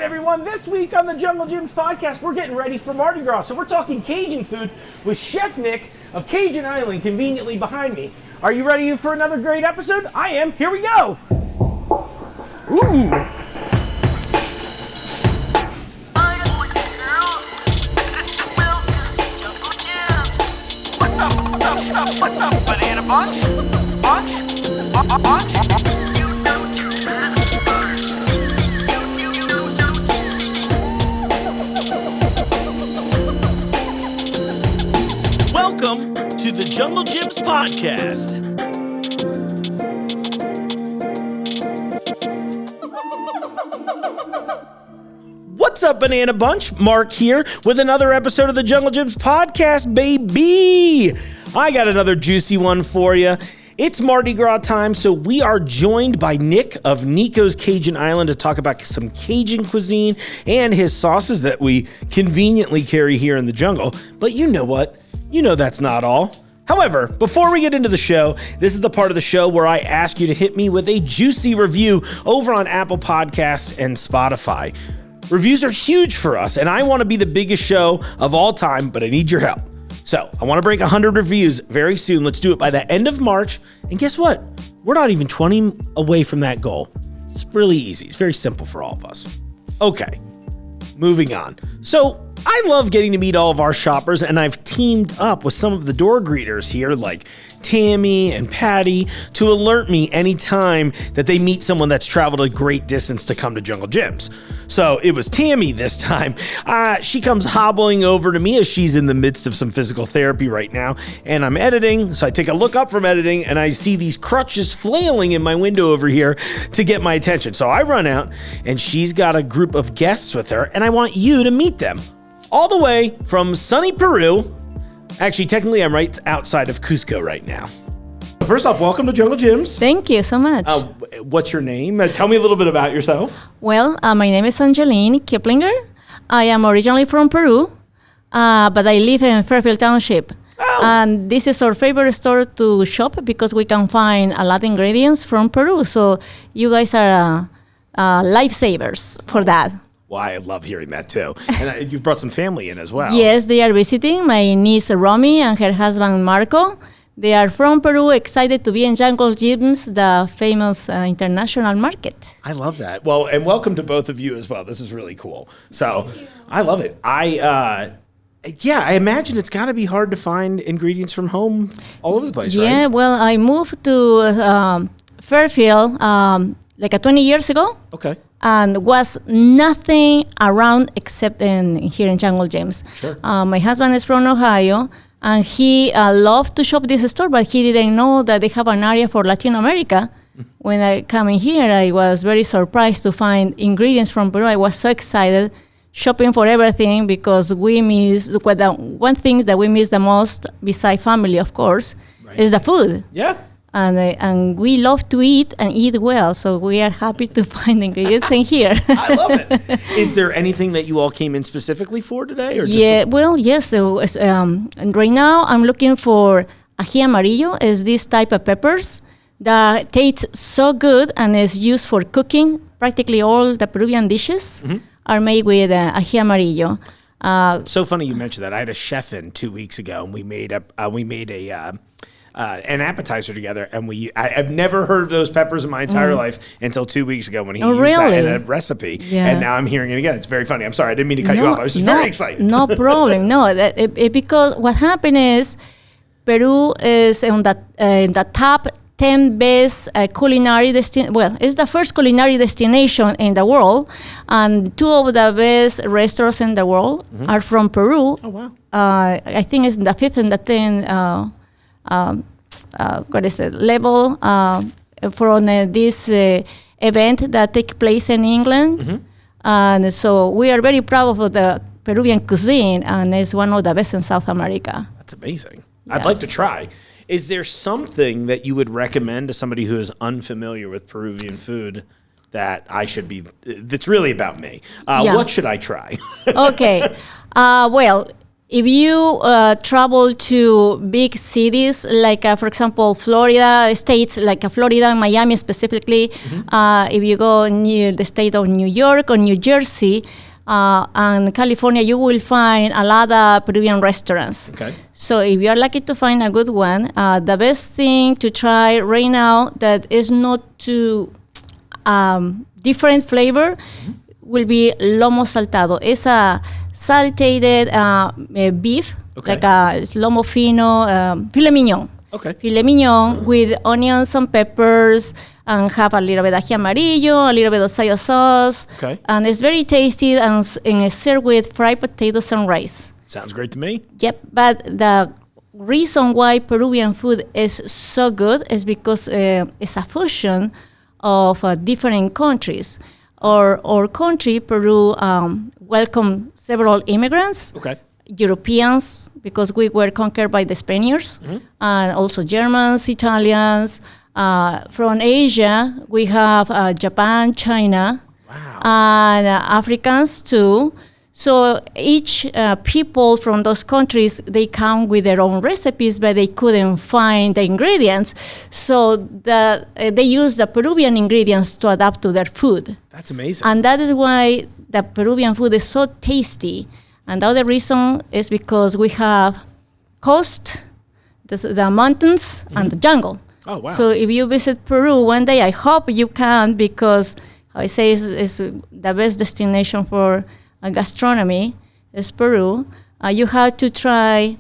everyone. This week on the Jungle Gyms podcast, we're getting ready for Mardi Gras. So we're talking Cajun food with Chef Nick of Cajun Island, conveniently behind me. Are you ready for another great episode? I am. Here we go. Ooh. What's up, banana bunch? Bunch? Welcome to the Jungle Gyms podcast. What's up, Banana Bunch? Mark here with another episode of the Jungle Gyms podcast, baby. I got another juicy one for you. It's Mardi Gras time, so we are joined by Nick of Nico's Cajun Island to talk about some Cajun cuisine and his sauces that we conveniently carry here in the jungle. But you know what? You know that's not all. However, before we get into the show, this is the part of the show where I ask you to hit me with a juicy review over on Apple Podcasts and Spotify. Reviews are huge for us, and I want to be the biggest show of all time, but I need your help. So I want to break 100 reviews very soon. Let's do it by the end of March. And guess what? We're not even 20 away from that goal. It's really easy. It's very simple for all of us. Okay, moving on. So I love getting to meet all of our shoppers, and I've teamed up with some of the door greeters here, like Tammy and Patty, to alert me anytime that they meet someone that's traveled a great distance to come to Jungle Gyms. So it was Tammy this time. She comes hobbling over to me as she's in the midst of some physical therapy right now, and I'm editing. So I take a look up from editing, and I see these crutches flailing in my window over here to get my attention. So I run out, and she's got a group of guests with her, and I want you to meet them. All the way from sunny Peru. Actually, technically, I'm right outside of Cusco right now. First off, welcome to Jungle Gyms. Thank you so much. What's your name? Tell me a little bit about yourself. Well, my name is Angeline Kiplinger. I am originally from Peru, but I live in Fairfield Township. Oh. And this is our favorite store to shop because we can find a lot of ingredients from Peru. So you guys are lifesavers for that. Well, I love hearing that too. And you've brought some family in as well. Yes, they are visiting. My niece Romy and her husband Marco. They are from Peru, excited to be in Jungle Gyms, the famous international market. I love that. Well, and welcome to both of you as well. This is really cool. So I love it. I imagine it's got to be hard to find ingredients from home all over the place, right? Yeah, well, I moved to Fairfield like 20 years ago. Okay. And was nothing around except here in Jungle Gyms. Sure. My husband is from Ohio, and he loved to shop this store, but he didn't know that they have an area for Latin America. When I come in here, I was very surprised to find ingredients from Peru. I was so excited, shopping for everything, because we miss, one thing that we miss the most, besides family, of course, right, is the food. Yeah. And we love to eat and eat well, so we are happy to find ingredients in here. I love it. Is there anything that you all came in specifically for today? Or just yes. So, and right now I'm looking for ají amarillo. Is this type of peppers that taste so good and is used for cooking. Practically all the Peruvian dishes are made with ají amarillo. So funny you mentioned that. I had a chef in 2 weeks ago, and we made an appetizer together, and I've never heard of those peppers in my entire life until 2 weeks ago when he used that in a recipe. Yeah. And now I'm hearing it again. It's very funny. I'm sorry, I didn't mean to cut you off. I was just very excited. No problem. No, because what happened is Peru is in the top 10 best culinary destination. Well, it's the first culinary destination in the world, and 2 of the best restaurants in the world are from Peru. Oh wow! I think it's the 5th and the 10th. Level from this event that take place in England. And so we are very proud of the Peruvian cuisine, and it's one of the best in South America. That's amazing. Yes. I'd like to try. Is there something that you would recommend to somebody who is unfamiliar with Peruvian food that I should be, that's really about me? What should I try? Okay. Well, if you travel to big cities, like, for example, Florida states, like Florida and Miami specifically, if you go near the state of New York or New Jersey and California, you will find a lot of Peruvian restaurants. Okay. So if you are lucky to find a good one, the best thing to try right now that is not too different flavor will be lomo saltado. It's a salted beef, Okay. like a lomo fino, filet mignon. Okay. Filet mignon with onions and peppers, and have a little bit of ají amarillo, a little bit of soy sauce. Okay. And it's very tasty and it's served with fried potatoes and rice. Sounds great to me. Yep, but the reason why Peruvian food is so good is because it's a fusion of different countries. Our country, Peru, welcomed several immigrants. Okay. Europeans, because we were conquered by the Spaniards, and also Germans, Italians. From Asia, we have Japan, China, and Africans too. So each people from those countries, they come with their own recipes, but they couldn't find the ingredients. So they use the Peruvian ingredients to adapt to their food. That's amazing. And that is why the Peruvian food is so tasty. And the other reason is because we have coast, the mountains, and the jungle. Oh, wow. So if you visit Peru one day, I hope you can, because how I say is the best destination for gastronomy is Peru. You have to try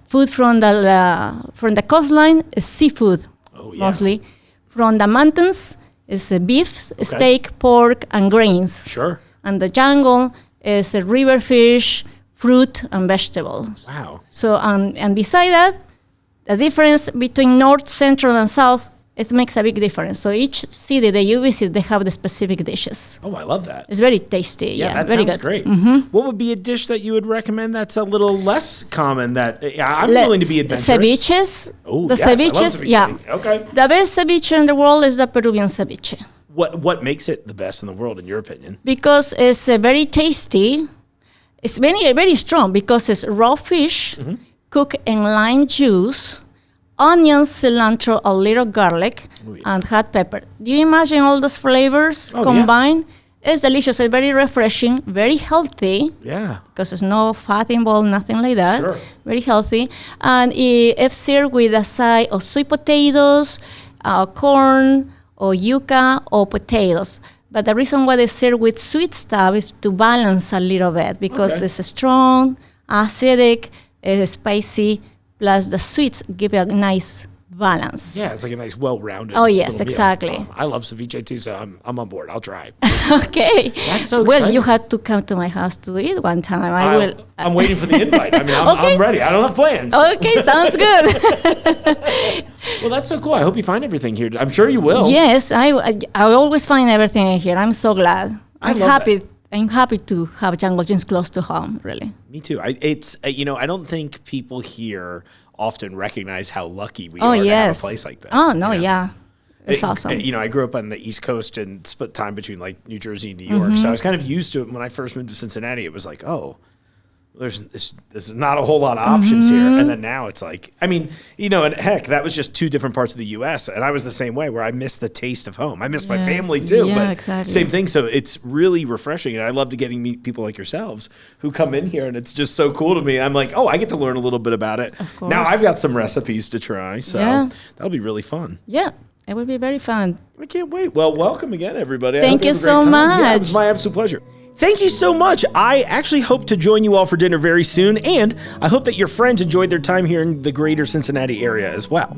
food from the coastline, is seafood mostly. From the mountains is beef, steak, pork, and grains. Sure. And the jungle is river fish, fruit, and vegetables. Wow. So, and beside that, the difference between north, central, and south, it makes a big difference. So each city that you visit, they have the specific dishes. Oh, I love that. It's very tasty. Yeah, that very sounds good. great. What would be a dish that you would recommend that's a little less common that I'm willing to be adventurous? Ceviches. Oh, The yes, I love ceviches, ceviche. yeah. Okay. The best ceviche in the world is the Peruvian ceviche, What makes it the best in the world, in your opinion? because it's very tasty. It's very, very strong because it's raw fish cooked in lime juice, onions, cilantro, a little garlic, and hot pepper. Do you imagine all those flavors combined? It's delicious. It's very refreshing, very healthy. Yeah. Because there's no fat involved, nothing like that. Sure. Very healthy. And if served with a side of sweet potatoes, corn, or yuca, or potatoes. But the reason why they serve with sweet stuff is to balance a little bit, because it's strong, acidic, spicy, plus the sweets give it a nice balance. Yeah, it's like a nice, well-rounded. Oh, yes, little meal. exactly. I love ceviche too, so I'm on board. I'll try. Okay. That's so well, exciting. you had to come to my house to eat one time. I'm waiting for the invite. I mean, I'm ready. I don't have plans. Okay, sounds good. Well, that's so cool. I hope you find everything here. I'm sure you will. Yes, I always find everything in here. I'm so glad. I love happy. that. I'm happy to have Jungle Gyms close to home. Really. Me too. I don't think people here often recognize how lucky we are to have a place like this. Oh no, you know? yeah. It's awesome. I grew up on the East Coast and split time between like New Jersey and New York. So I was kind of used to it. When I first moved to Cincinnati, it was like, oh, there's not a whole lot of options here. And then now it's like, I mean, and heck, that was just two different parts of the U.S. And I was the same way, where I miss the taste of home. I miss my family too. Yeah, but exactly. same thing. So it's really refreshing. And I love to meet people like yourselves who come in here, and it's just so cool to me. I'm like, oh, I get to learn a little bit about it. Of course. Now I've got some recipes to try. So that'll be really fun. Yeah, it will be very fun. I can't wait. Well, welcome again, everybody. Thank you so much. Yeah, it was my absolute pleasure. Thank you so much. I actually hope to join you all for dinner very soon, and I hope that your friends enjoyed their time here in the greater Cincinnati area as well.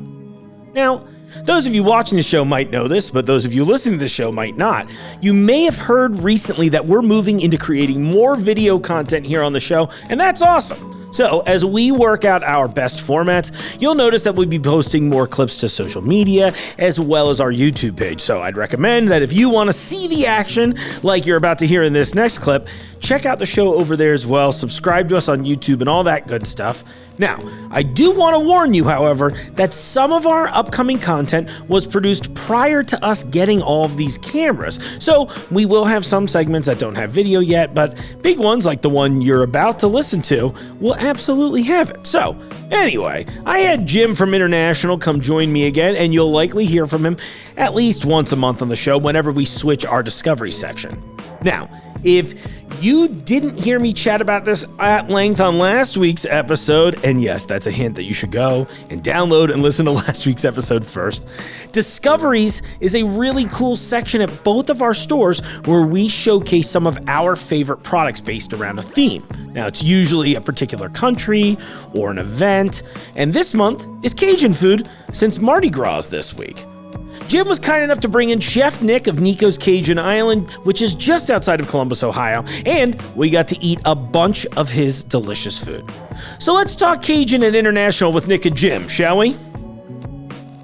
Now, those of you watching the show might know this, but those of you listening to the show might not. You may have heard recently that we're moving into creating more video content here on the show, and that's awesome. So, as we work out our best formats, you'll notice that we'll be posting more clips to social media as well as our YouTube page. So, I'd recommend that if you want to see the action like you're about to hear in this next clip, check out the show over there as well. Subscribe to us on YouTube and all that good stuff. Now, I do want to warn you, however, that some of our upcoming content was produced prior to us getting all of these cameras. So we will have some segments that don't have video yet, but big ones like the one you're about to listen to will absolutely have it. So anyway, I had Jim from International come join me again, and you'll likely hear from him at least once a month on the show whenever we switch our Discovery section. Now, if you didn't hear me chat about this at length on last week's episode, and yes, that's a hint that you should go and download and listen to last week's episode first, Discoveries is a really cool section at both of our stores where we showcase some of our favorite products based around a theme. Now, it's usually a particular country or an event, and this month is Cajun food since Mardi Gras is this week. Jim was kind enough to bring in Chef Nick of Nico's Cajun Island, which is just outside of Columbus, Ohio, and we got to eat a bunch of his delicious food. So let's talk Cajun and International with Nick and Jim, shall we?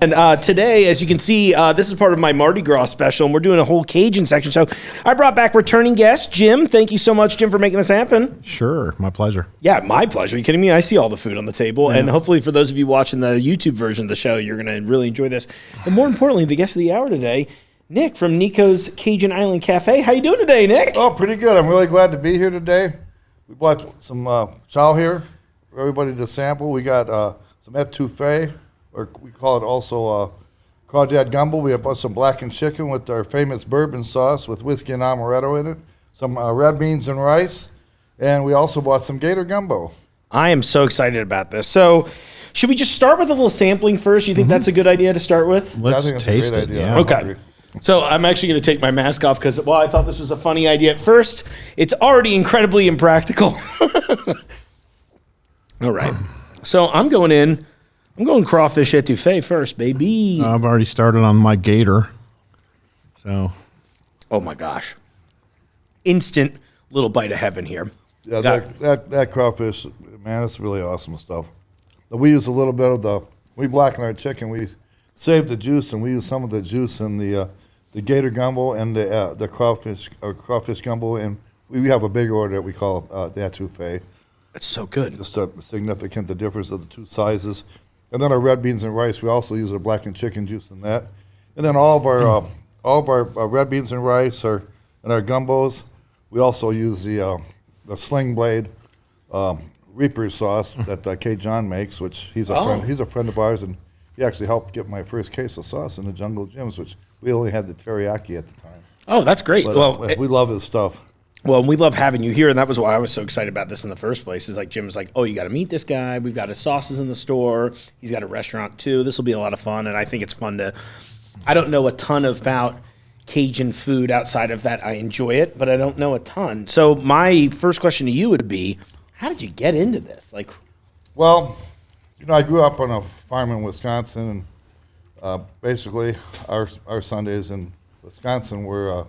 And today, as you can see, this is part of my Mardi Gras special, and we're doing a whole Cajun section. So I brought back returning guest, Jim. Thank you so much, Jim, for making this happen. Sure, my pleasure. Yeah, my pleasure. Are you kidding me? I see all the food on the table, and hopefully for those of you watching the YouTube version of the show, you're going to really enjoy this. But more importantly, the guest of the hour today, Nick from Nico's Cajun Island Cafe. How you doing today, Nick? Oh, pretty good. I'm really glad to be here today. We bought some chow here for everybody to sample. We got some etouffee, or we call it also crawdad gumbo. We have some blackened chicken with our famous bourbon sauce with whiskey and amaretto in it, some red beans and rice, and we also bought some gator gumbo. I am so excited about this. So should we just start with a little sampling first? You think that's a good idea to start with? I Let's think that's taste a great it. idea. Yeah. I'm Okay. hungry. So I'm actually going to take my mask off because, well, I thought this was a funny idea at first. It's already incredibly impractical. All right. So I'm going crawfish etouffee first, baby. I've already started on my gator. So Oh, my gosh. Instant little bite of heaven here. Yeah, Got that crawfish, man, it's really awesome stuff. We use a little bit of we blacken our chicken. We save the juice, and we use some of the juice in the gator gumbo and the crawfish gumbo, and we have a big order that we call the etouffee. It's so good. Just a significant the difference of the two sizes. And then our red beans and rice, we also use our blackened chicken juice in that. And then all of our red beans and rice and our gumbos, we also use the Sling Blade Reaper sauce that Cajun makes, which he's a friend of ours, and he actually helped get my first case of sauce in the Jungle Gyms, which we only had the teriyaki at the time. Oh, that's great. But we love his stuff. Well, we love having you here, and that was why I was so excited about this in the first place. Is like Jim was like, "Oh, you got to meet this guy. We've got his sauces in the store. He's got a restaurant too. This will be a lot of fun." And I think it's fun to. I don't know a ton about Cajun food outside of that. I enjoy it, but I don't know a ton. So my first question to you would be, how did you get into this? Like, Well, I grew up on a farm in Wisconsin, and basically our Sundays in Wisconsin were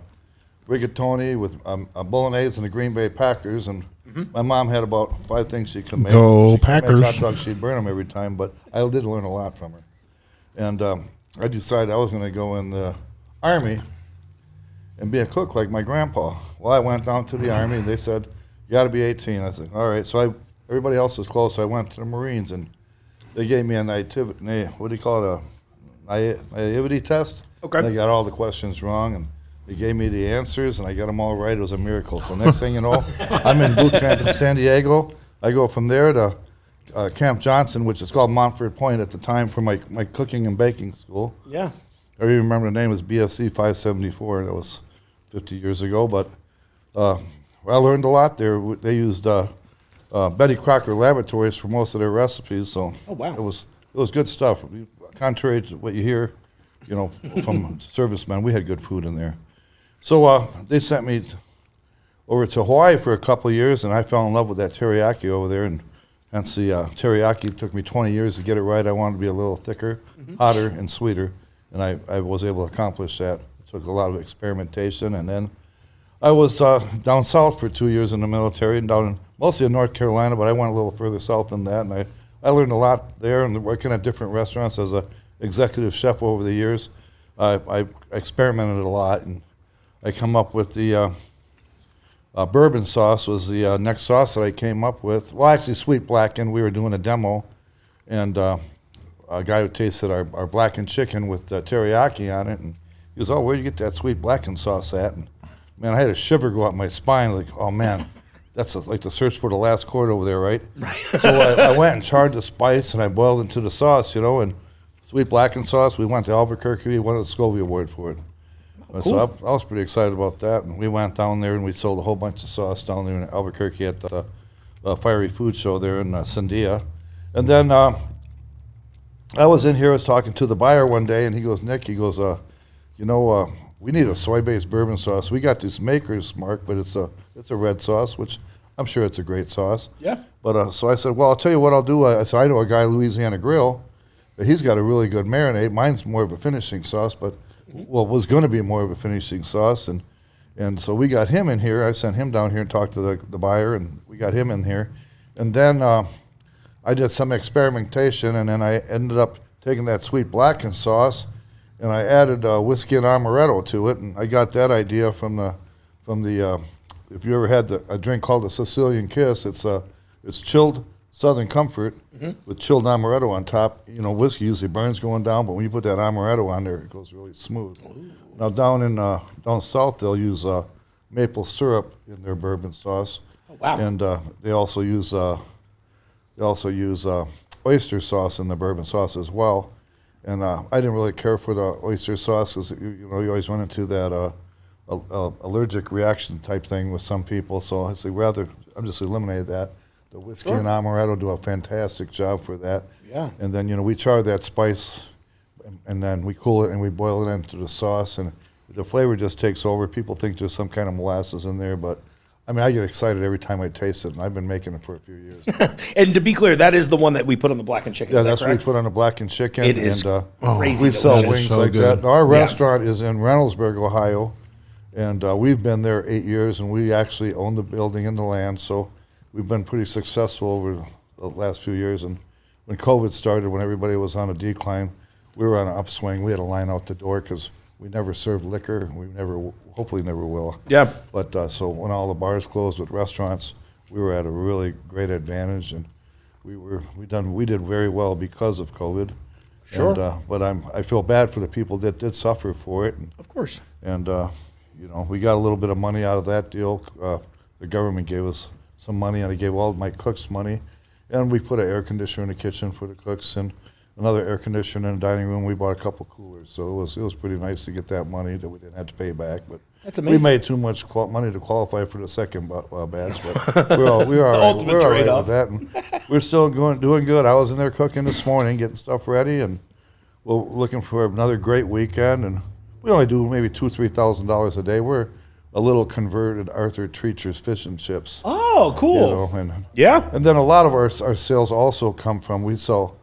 rigatoni with a bolognese and the Green Bay Packers, and my mom had about 5 things she could make. Go She could Packers. make hot dogs, she'd burn them every time, but I did learn a lot from her. And I decided I was going to go in the Army and be a cook like my grandpa. Well, I went down to the Army, and they said, "You got to be 18." I said, "All right." So everybody else was close, so I went to the Marines, and they gave me a naivety test. Okay. And I got all the questions wrong, and they gave me the answers, and I got them all right. It was a miracle. So next thing you know, I'm in boot camp in San Diego. I go from there to Camp Johnson, which is called Montford Point at the time, for my cooking and baking school. yeah, I even remember the name was BFC 574. That was 50 years ago. But I learned a lot there. They used Betty Crocker Laboratories for most of their recipes. So Oh, wow. it was good stuff. Contrary to what you hear, from servicemen, we had good food in there. So they sent me over to Hawaii for a couple of years, and I fell in love with that teriyaki over there. And hence the teriyaki. It took me 20 years to get it right. I wanted to be a little thicker, hotter, and sweeter, and I was able to accomplish that. It took a lot of experimentation, and then I was down south for 2 years in the military, and down in mostly in North Carolina, but I went a little further south than that, and I learned a lot there, and working at different restaurants as a executive chef over the years. I experimented a lot, and I come up with the bourbon sauce was the next sauce that I came up with. Well, actually, sweet blackened. We were doing a demo, and a guy who tasted our blackened chicken with teriyaki on it, and he goes, "Oh, where'd you get that sweet blackened sauce at?" And man, I had a shiver go up my spine. Like, oh man, that's like the search for the last chord over there, right? Right. So I went and charred the spice, and I boiled into the sauce, and sweet blackened sauce. We went to Albuquerque. We won a Scovie Award for it. Cool. So I was pretty excited about that. And we went down there and we sold a whole bunch of sauce down there in Albuquerque at the Fiery Food Show there in Sandia. And then I was in here, I was talking to the buyer one day, and he goes, "Nick," he goes, we need a soy-based bourbon sauce. We got these makers, Mark, but it's a red sauce, which I'm sure it's a great sauce. Yeah. But so I said, well, I'll tell you what I'll do. I said, I know a guy, Louisiana Grill, but he's got a really good marinade. Mine's more of a finishing sauce, but was going to be more of a finishing sauce, and so we got him in here. I sent him down here and talked to the buyer, and we got him in here. And then I did some experimentation, and then I ended up taking that sweet blackened sauce, and I added whiskey and amaretto to it, and I got that idea from the if you ever had a drink called the Sicilian Kiss, it's chilled Southern Comfort with chilled amaretto on top. Whiskey usually burns going down, but when you put that amaretto on there, it goes really smooth. Ooh. Now down south, they'll use maple syrup in their bourbon sauce. Oh, wow! And they also use oyster sauce in the bourbon sauce as well. And I didn't really care for the oyster sauce because you always run into that allergic reaction type thing with some people. So I say I'm just eliminate that. The whiskey and amaretto do a fantastic job for that. Yeah. And then we char that spice, and then we cool it and we boil it into the sauce, and the flavor just takes over. People think there's some kind of molasses in there, but I get excited every time I taste it, and I've been making it for a few years. And to be clear, that is the one that we put on the blackened chicken. Yeah, is that that's what correct? we put on the blackened chicken. It is crazy. We sell delicious. wings So like good. that. Now, our restaurant is in Reynoldsburg, Ohio, and we've been there 8 years, and we actually own the building and the land, so we've been pretty successful over the last few years. And when COVID started, when everybody was on a decline, we were on an upswing. We had a line out the door because we never served liquor. We hopefully never will. Yeah. But so when all the bars closed with restaurants, we were at a really great advantage, and we did very well because of COVID. Sure. And, but I feel bad for the people that did suffer for it. Of course. And we got a little bit of money out of that deal. The government gave us some money, and I gave all my cooks money, and we put an air conditioner in the kitchen for the cooks and another air conditioner in the dining room. We bought a couple coolers, so it was pretty nice to get that money that we didn't have to pay back. But that's amazing. We made too much money to qualify for the second batch, but we were all right with that, and we're still doing good. I was in there cooking this morning, getting stuff ready, and we're looking for another great weekend. And we only do maybe $2,000-3,000 a day. We're a little converted Arthur Treacher's fish and chips. Oh, cool. And then a lot of our sales also come from, we sell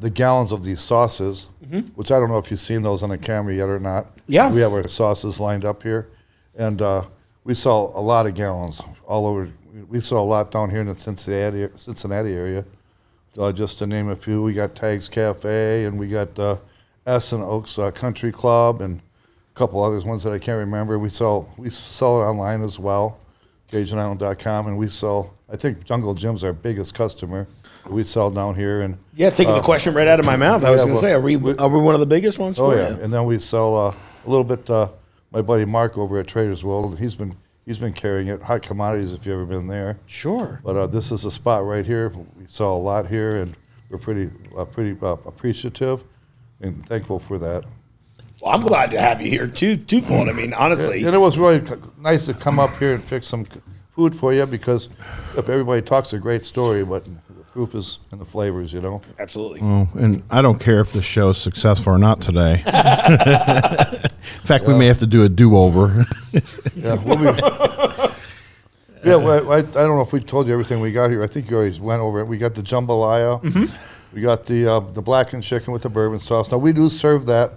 the gallons of these sauces, which I don't know if you've seen those on the camera yet or not. Yeah. We have our sauces lined up here, and we sell a lot of gallons all over. We sell a lot down here in the Cincinnati area. Just to name a few, we got Tags Cafe, and we got S and Oaks Country Club, and a couple others, ones that I can't remember. We sell it online as well, CajunIsland.com, and we sell, I think Jungle Jim's our biggest customer. We sell down here. And taking the question right out of my mouth. I was going to say, are we one of the biggest ones? Oh, yeah. And then we sell a little bit, my buddy Mark over at Trader's World, he's been carrying it. Hot Commodities, if you've ever been there. Sure. But this is a spot right here. We sell a lot here, and we're pretty appreciative and thankful for that. Well, I'm glad to have you here, twofold. Honestly. And it was really nice to come up here and fix some food for you, because if everybody talks a great story, but the proof is in the flavors, Absolutely. Well, and I don't care if the show's successful or not today. In fact, we may have to do a do-over. Yeah, I don't know if we told you everything we got here. I think you already went over it. We got the jambalaya. We got the blackened chicken with the bourbon sauce. Now, we do serve that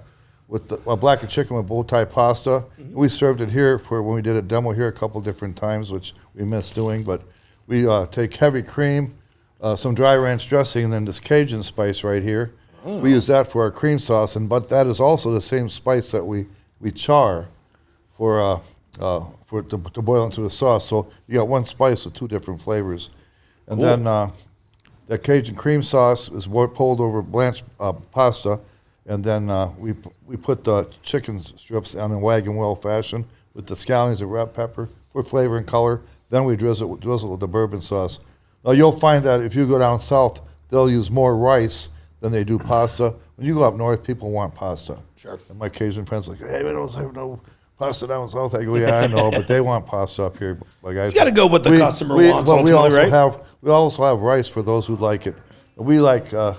with the blackened chicken with bow tie pasta. We served it here when we did a demo here a couple different times, which we missed doing. But We take heavy cream, some dry ranch dressing, and then this Cajun spice right here. We use that for our cream sauce, but that is also the same spice that we char for to boil into the sauce. So you got one spice with two different flavors, and then that Cajun cream sauce is pulled over blanched pasta, and then we put the chicken strips on in wagon wheel fashion with the scallions and red pepper for flavor and color. Then we drizzle with the bourbon sauce. Now you'll find that if you go down south, they'll use more rice than they do pasta. When you go up north, people want pasta. Sure. And my Cajun friends are like, hey, we don't have no pasta down south. I go, yeah, I know, but they want pasta up here. Like you got to go what the customer wants. But we right? also have rice for those who like it. We like the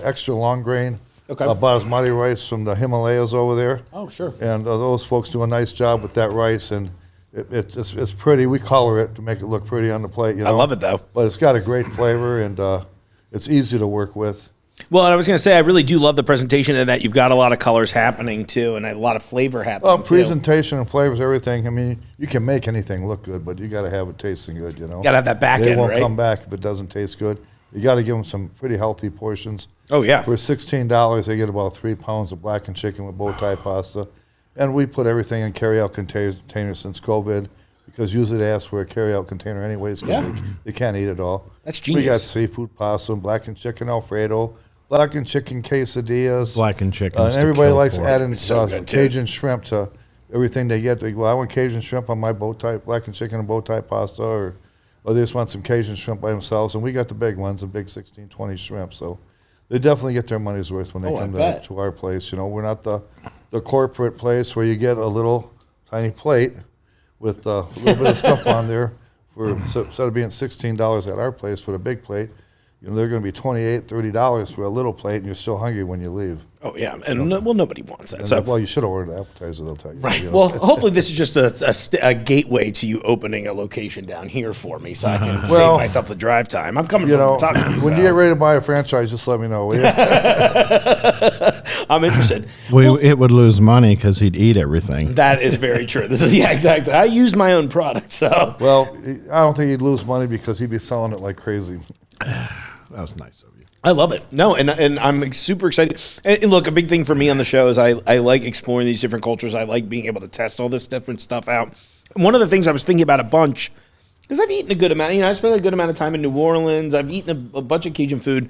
extra long grain basmati rice from the Himalayas over there. Oh, sure. And those folks do a nice job with that rice, and it's pretty. We color it to make it look pretty on the plate. You know? I love it though. But it's got a great flavor, and it's easy to work with. Well, and I was going to say, I really do love the presentation and that you've got a lot of colors happening too, and a lot of flavor happening. Well, presentation and flavors, everything. I mean, you can make anything look good, but you got to have it tasting good. You know, got to have that back they end, won't right? come back if it doesn't taste good. You got to give them some pretty healthy portions. Oh yeah. For $16, they get about 3 pounds of blackened chicken with bow tie pasta, and we put everything in carryout containers since COVID, because usually they ask for a carryout container anyways because they can't eat it all. That's genius. We got seafood pasta, blackened chicken Alfredo, blackened chicken quesadillas. Blackened chicken. And everybody likes adding so good, too. Cajun shrimp to everything they get. They go, I want Cajun shrimp on my bow tie, blackened chicken and bow tie pasta, or they just want some Cajun shrimp by themselves. And we got the big ones, the big 16, 20 shrimp. So they definitely get their money's worth when they come to our place. You know, we're not the corporate place where you get a little tiny plate with a little bit of stuff on there. Instead of being $16 at our place for the big plate, you know, they're going to be $28, $30 for a little plate, and you're still hungry when you leave. Oh yeah, and well, nobody wants that. So well, you should have ordered an appetizer. They'll tell you. Right. You know? Well, hopefully this is just a gateway to you opening a location down here for me, so I can save myself the drive time. I'm coming from Kentucky. When you get ready to buy a franchise, just let me know. Will you? I'm interested. It would lose money because he'd eat everything. That is very true. This is exactly. I use my own product, so. Well, I don't think he'd lose money because he'd be selling it like crazy. That was nice of you. I love it. No, and I'm super excited. And look, a big thing for me on the show is I like exploring these different cultures. I like being able to test all this different stuff out. And one of the things I was thinking about a bunch, because I've eaten a good amount. You know, I spent a good amount of time in New Orleans. I've eaten a bunch of Cajun food,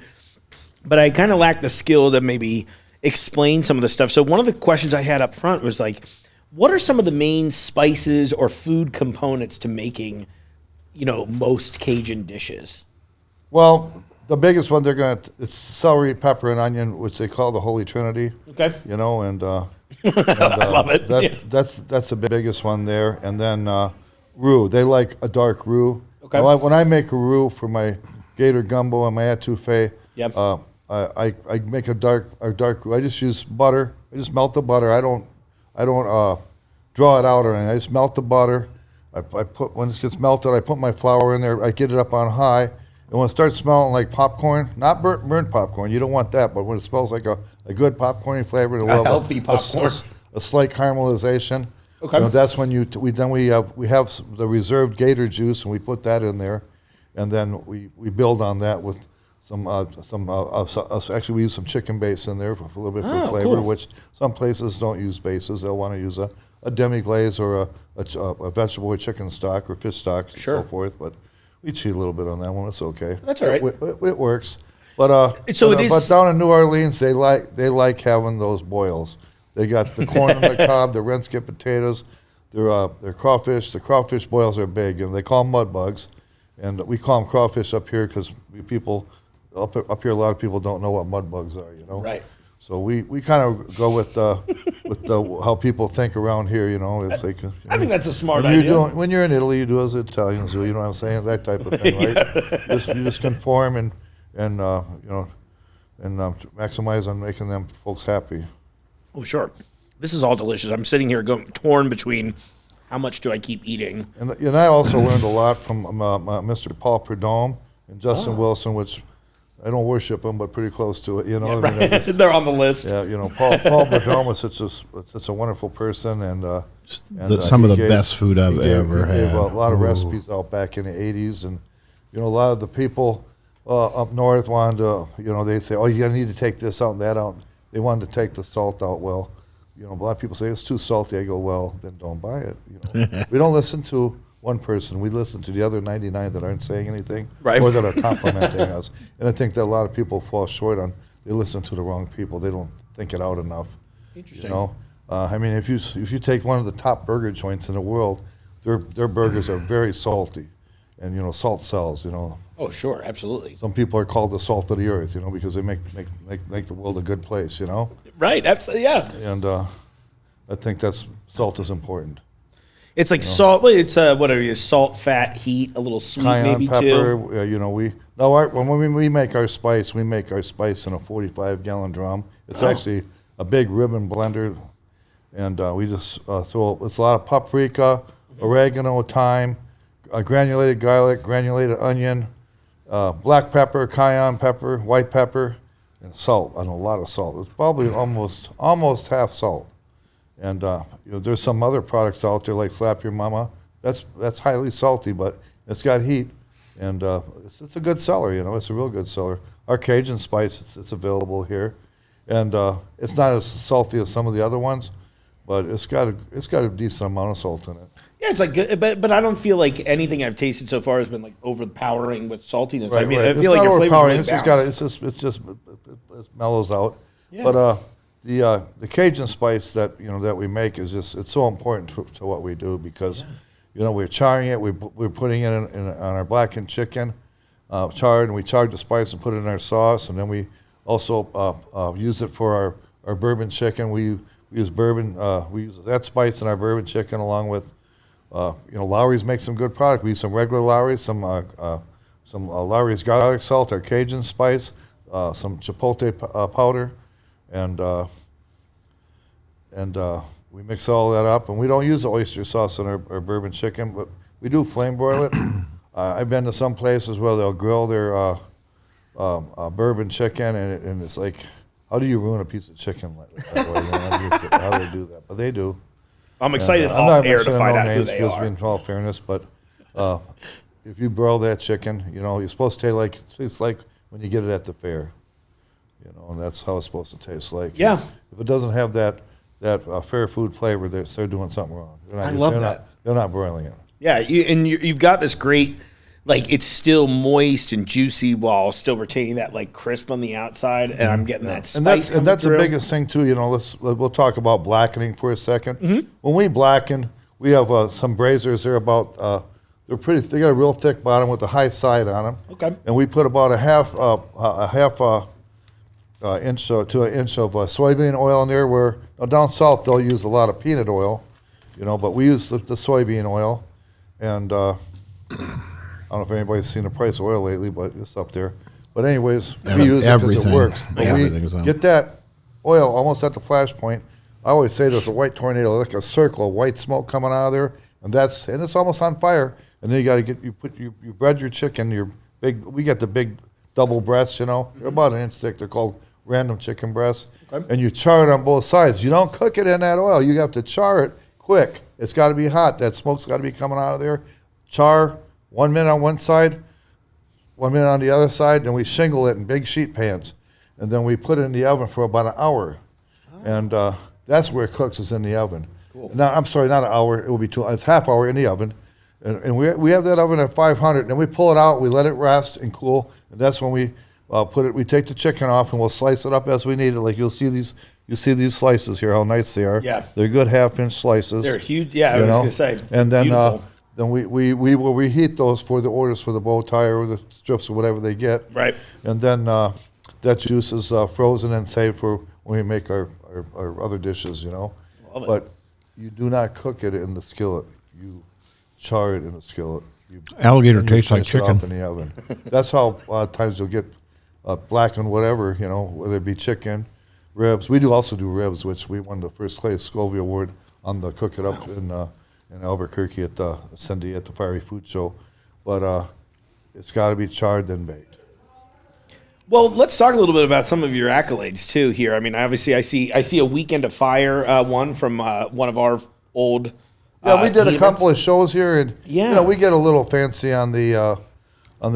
but I kind of lack the skill to maybe explain some of the stuff. So one of the questions I had up front was like, what are some of the main spices or food components to making, you know, most Cajun dishes? Well, the biggest one it's celery, pepper, and onion, which they call the Holy Trinity. Okay. You know, and I love it. That's the biggest one there. And then roux. They like a dark roux. Okay. When I make a roux for my gator gumbo and my etouffee, I make a dark roux. I just use butter. I just melt the butter. I don't draw it out or anything. I just melt the butter. When it gets melted, I put my flour in there. I get it up on high. And when it starts smelling like popcorn, not burnt popcorn, you don't want that, but when it smells like a good popcorn flavor, a healthy popcorn, a slight caramelization. Okay, you know, that's when we have the reserved gator juice, and we put that in there, and then we build on that with actually we use some chicken base in there for a little bit for flavor, cool. Which some places don't use bases. They'll want to use a demi glaze or a vegetable or chicken stock or fish stock, and so forth, but. We cheat a little bit on that one. It's okay. That's all right. It works, but down in New Orleans, they like having those boils. They got the corn on the cob, the red skip potatoes, their crawfish. The crawfish boils are big, and they call them mud bugs, and we call them crawfish up here because people up here a lot of people don't know what mud bugs are. You know, right. So we kind of go with how people think around here, you know. It's like, I think that's a smart idea. When you're in Italy, you do as the Italians do. You know what I'm saying? That type of thing, right? You just conform and maximize on making them folks happy. Oh, sure. This is all delicious. I'm sitting here torn between how much do I keep eating. And I also learned a lot from Mr. Paul Prudhomme and Justin Wilson, which I don't worship them, but pretty close to it. You know, I mean, They're on the list. yeah. You know, Paul Perdomo is such a wonderful person, and Some of the gave- best food I've ever he gave had. a lot of Ooh. recipes out back in the '80s, and you know, a lot of the people up north wanted to, you know, they say, oh, you need to take this out and that out. They wanted to take the salt out. Well, you know, a lot of people say it's too salty. I go, well, then don't buy it. You know, we don't listen to one person. We listen to the other 99 that aren't saying anything, Right. or that are complimenting us. And I think that a lot of people fall short on. They listen to the wrong people. They don't think it out enough. Interesting. You know, I mean, if you take one of the top burger joints in the world, their burgers are very salty, and you know, salt sells. You know, Oh, sure, absolutely. some people are called the salt of the earth. You know, because they make the world a good place. You know, Right, absolutely, yeah. and I think salt is important. It's like salt. It's whatever it is, salt, fat, heat, a little sweet, Cayenne maybe pepper. too. You know, when we make our spice, we make our spice in a 45-gallon drum. It's actually a big ribbon blender, and we just throw. It's a lot of paprika, oregano, thyme, granulated garlic, granulated onion, black pepper, cayenne pepper, white pepper, and salt. And a lot of salt. It's probably almost half salt. And you know, there's some other products out there like Slap Your Mama. That's highly salty, but it's got heat, and it's a good seller. You know, it's a real good seller. Our Cajun spice, it's available here, and it's not as salty as some of the other ones, but it's got a decent amount of salt in it. Yeah, it's like good, but I don't feel like anything I've tasted so far has been like overpowering with saltiness. I mean, I It's feel like not your flavor overpowering. really It mellows out. Yeah. But the Cajun spice that we make is it's so important to what we do because you know, we're charring it. We're putting it on our blackened chicken, charred, and we char the spice and put it in our sauce, and then we also use it for our bourbon chicken. We use bourbon. We use that spice in our bourbon chicken along with. Lowry's make some good product. We use some regular Lowry's, some Lowry's garlic salt, our Cajun spice, some chipotle powder, and we mix all that up. And we don't use the oyster sauce in our bourbon chicken, but we do flame broil it. I've been to some places where they'll grill their bourbon chicken, and it's like, how do you ruin a piece of chicken like that way? How do they do that? But they do. I'm excited I'm not off air to mentioning find no out who names they because are. in all fairness, but if you broil that chicken, you know, you're supposed to taste like when you get it at the fair, you know, and that's how it's supposed to taste like. Yeah. If it doesn't have that fair food flavor, they're doing something wrong. I love that. They're not broiling it. Yeah, you've got this great, like it's still moist and juicy while still retaining that like crisp on the outside, and I'm getting that spice. And that's the coming through. biggest thing too. You know, we'll talk about blackening for a second. Mm-hmm. When we blacken, we have some braziers. They're about they're pretty. They got a real thick bottom with a high side on them. Okay. And we put about a half inch to an inch of soybean oil in there. Where down south they'll use a lot of peanut oil, you know, but we use the soybean oil, and I don't know if anybody's seen the price of oil lately, but it's up there. But anyways, we use it because it Everything. works. But we Everything's on. get that oil almost at the flash point. I always say there's a white tornado, like a circle of white smoke coming out of there, and it's almost on fire. And then you got to you bread your chicken, your big. We get the big double breasts, you know, they're about an inch thick. They're called random chicken breasts, and you char it on both sides. You don't cook it in that oil. You have to char it quick. It's got to be hot. That smoke's got to be coming out of there. Char 1 minute on one side, 1 minute on the other side, and we shingle it in big sheet pans. And then we put it in the oven for about an hour. And that's where it cooks, is in the oven. Cool. Now, I'm sorry, not an hour. It will be it's half hour in the oven. And we have that oven at 500. And then we pull it out, we let it rest and cool. And that's when we we take the chicken off and we'll slice it up as we need it. Like you'll see these slices here, how nice they are. Yeah. They're good half-inch slices. They're huge. Yeah, I was going to say. And then beautiful. then we will reheat those for the orders for the bow tie or the strips or whatever they get. Right. And then that juice is frozen and saved for when we make our other dishes, you know. Love it. But you do not cook it in the skillet. You char it in the skillet. Alligator and you tastes like finish it off chicken. in the oven. That's how a lot of times you'll get blackened whatever, you know, whether it be chicken, ribs. We also do ribs, which we won the first Clay Scoville Award on the Cook It Up in Albuquerque at the Cindy at the Fiery Food Show. But it's got to be charred then baked. Well, let's talk a little bit about some of your accolades too. Here, I mean, obviously, I see a Weekend of Fire one from one of our old. Yeah, we did a events. couple of shows here, and Yeah. we get a little fancy on the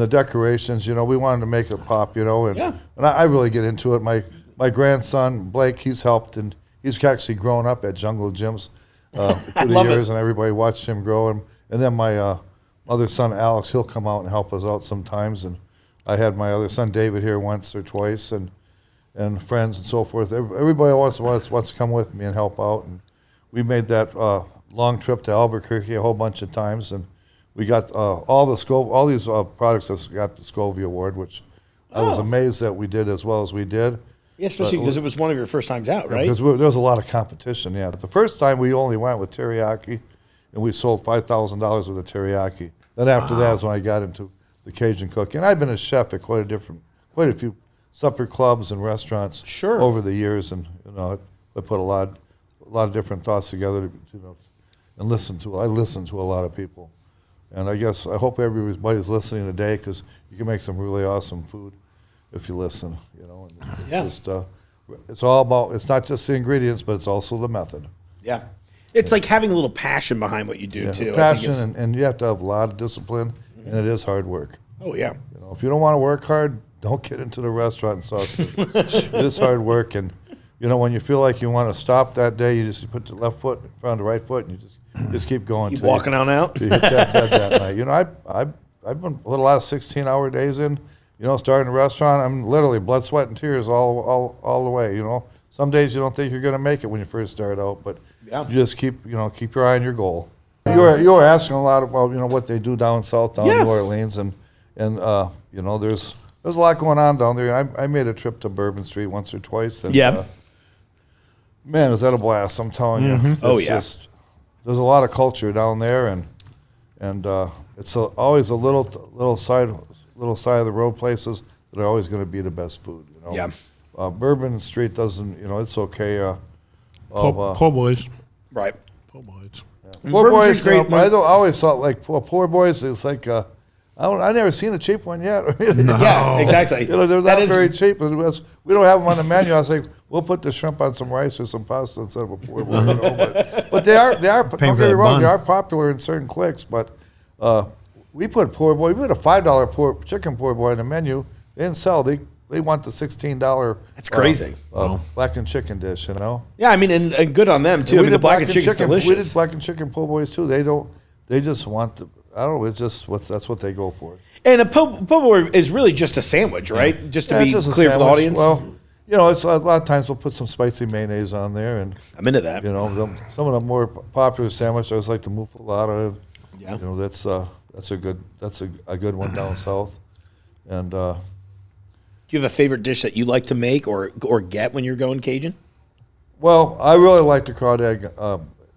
decorations. We wanted to make it pop, and Yeah. and I really get into it. My grandson Blake, he's helped, and he's actually grown up at Jungle Gyms through the love years, it. and everybody watched him grow. And then my other son Alex, he'll come out and help us out sometimes. And I had my other son David here once or twice, and friends and so forth. Everybody wants to come with me and help out. And we made that long trip to Albuquerque a whole bunch of times, and we got all these products that got the Scovie Award, which I was amazed that we did as well as we did. Yeah, especially because it was one of your first times out, right? Because there was a lot of competition. Yeah, the first time we only went with teriyaki, and we sold $5,000 worth of teriyaki. Then after that is when I got into the Cajun cooking. And I've been a chef at quite a few supper clubs and restaurants over the years, and I put a lot of different thoughts together to, and I listen to a lot of people. And I hope everybody's listening today, because you can make some really awesome food if you listen. And it's all about, it's not just the ingredients, but it's also the method. Yeah. It's like having a little passion behind what you do, too. I think Passion, and you have to have a lot of discipline, and it is hard work. Oh, yeah. If you don't want to work hard, don't get into the restaurant and sauce business. It is hard work, and when you feel like you want to stop that day, you just put the left foot in front of the right foot, and you just keep going. Keep walking on out. You hit that bed that night. I've been put a lot of 16-hour days in. Starting a restaurant, I'm literally blood, sweat, and tears all the way. Some days you don't think you're going to make it when you first start out, but you just keep your eye on your goal. You were asking a lot about what they do down south, down New Orleans, and there's a lot going on down there. I made a trip to Bourbon Street once or twice. And, man, is that a blast? I'm telling you. There's a lot of culture down there, and it's always a little side of the road places that are always going to be the best food. Yeah. Bourbon Street doesn't. It's okay. Poor boys. Right. Poor boys. Poor boys, Street's great. I always thought like poor boys. It's like I never seen a cheap one yet. Yeah, exactly. They're not very cheap. We don't have them on the menu. I was like, we'll put the shrimp on some rice or some pasta instead of a poor boy. But they are. Don't get me wrong. They are popular in certain cliques. But we put poor boy. We put a $5 chicken poor boy on the menu. They didn't sell. They want the $16. That's crazy. Blackened chicken dish. Yeah, I mean, and good on them too. I mean, the blackened chicken's delicious. We did blackened chicken po' boys too. They just want the. I don't know. It's just that's what they go for. And a po' boy is really just a sandwich, right? Just to be clear for the audience. Well, it's a lot of times we'll put some spicy mayonnaise on there, and I'm into that. Some of the more popular sandwiches, I just like the muffalata. Yeah. That's a good one down south, and. Do you have a favorite dish that you like to make or get when you're going Cajun? Well, I really like the crawdad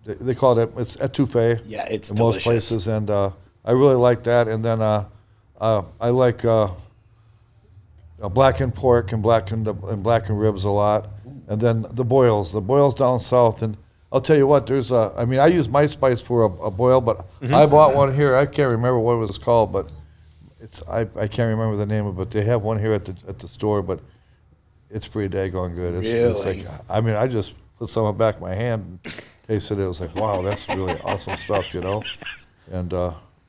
egg. They call it it's etouffee. Yeah, it's in delicious. most places, and I really like that. And then I like blackened pork and blackened ribs a lot. And then the boils down south. And I'll tell you what, there's I use my spice for a boil, but I bought one here. I can't remember what it was called, but. I can't remember the name of it. They have one here at the store, but it's pretty daggone good. It's like I just put some in the back of my hand and tasted it. It was like, wow, that's really awesome stuff, And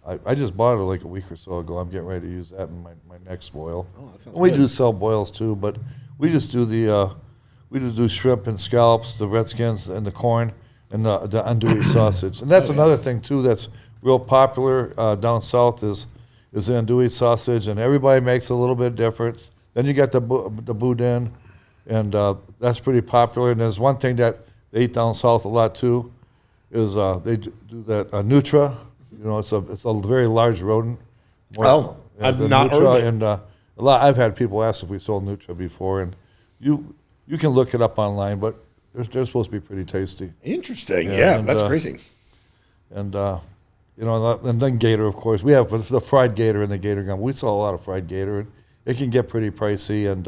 I just bought it like a week or so ago. I'm getting ready to use that in my next boil. Oh, that sounds good. We do sell boils too, but we just do do shrimp and scallops, the redskins and the corn, and the andouille sausage. And that's another thing too that's real popular down south is the andouille sausage, and everybody makes a little bit different. Then you got the boudin, and that's pretty popular. And there's one thing that they eat down south a lot too, is they do that nutra. It's a very large rodent. I've not heard it. And I've had people ask if we sold nutra before, and you can look it up online, but they're supposed to be pretty tasty. Interesting. Yeah, that's crazy. And and then gator, of course. We have the fried gator and the gator gum. We sell a lot of fried gator. And it can get pretty pricey, and